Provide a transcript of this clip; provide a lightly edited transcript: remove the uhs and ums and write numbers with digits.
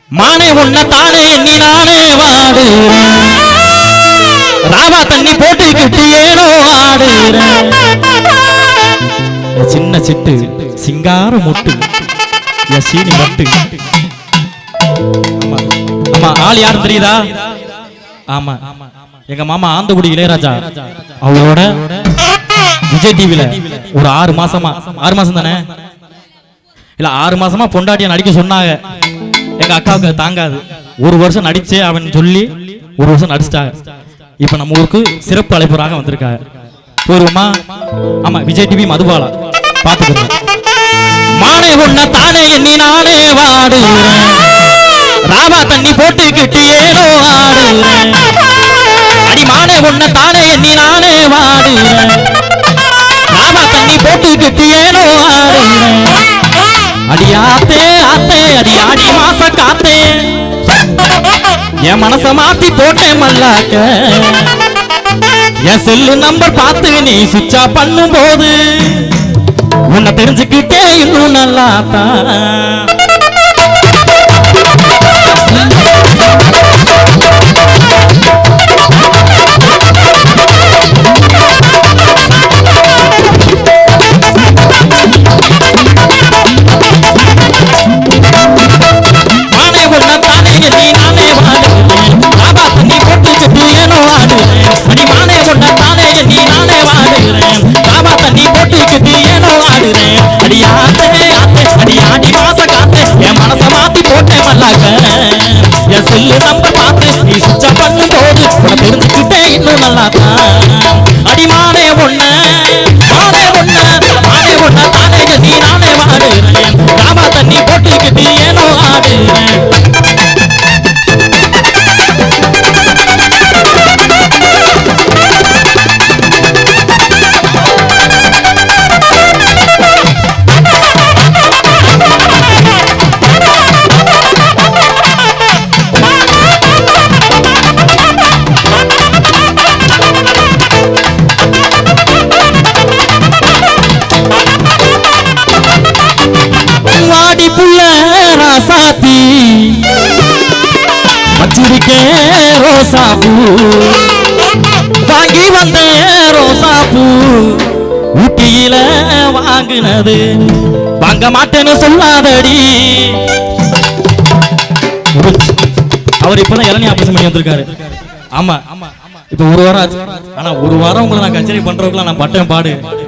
மானே உன்ன தானே நீ நானே வாடு ராவா தண்ணி போட்டுக்கிட்டு ஏனோ ஆடுற சின்ன சிட்டு சிங்கார முட்டு சீனி மட்டு. ஆமா ஆள் யாரும் தெரியுதா? ஆமா எங்க மாமா ஆந்தகுடி இளையராஜா அவரோட விஜய் டிவில ஒரு 6 மாசம் தானே இல்ல 6 மாசமா பொண்டாட்டிய நடிக்க சொன்னாங்க. எங்க அக்காவுக்கு தாங்காது. 1 வருஷம் நடிச்சே அவன் சொல்லி 1 வருஷம் நடிச்சிட்டாங்க. இப்ப நம்ம ஊருக்கு சிறப்பு அழைப்பராக வந்திருக்காங்க. போருமா? ஆமா விஜய் டிவி மதுபாலா பாத்துக்கிறேன். மானே உன்ன தானே எண்ணி நானே வாடு ராவா தண்ணி போட்டுக்கிட்டு ஏனோ ஆடுறேன். அடி மானே உன்ன தானே எண்ணி நானே வாடு ராவா தண்ணி போட்டுக்கிட்டு ஏனோ ஆடுறேன். அடியாத்தே ஆத்தே அடி ஆடி மாச காத்தே என் மனச மாத்தி போட்டேன் மல்லாக்க. என் செல்லு நம்பர் பார்த்து நீ சுவிட்ச் ஆஃப் பண்ணும் போது உன்னை தெரிஞ்சுக்கிட்டே இன்னும் நல்லாத்தான். என் செல்லு நம்பர் பார்த்து நீ சுவிட்ச் ஆஃப் பண்ணும் போது உன்னை தெரிஞ்சுக்கிட்டே இன்னும் நல்லாத்தான். அடிமானே ஒண்ணு மானே ஒண்ணு தானே நீ நானே வாடுறேன் ராவா தண்ணி போட்டுக்கிட்டு ஏனோ ஆடுறேன். ராசாத்தி வச்சிருக்கேன் ரோசாப்பூ வாங்கி வந்தேன் ரோசாப்பூ ஊட்டியில வாங்கினது வாங்க மாட்டேன்னு சொல்லாதடி. அவர் இப்பதான் இளநீ ஆபரேஷன் பண்ணி வந்திருக்காரு. ஆமா இப்ப 1 வாரம் ஆச்சு. ஆனா 1 வாரம் உங்களை நான் கச்சேரி பண்றதுக்குலாம் நான் பட்டேன் பாடு.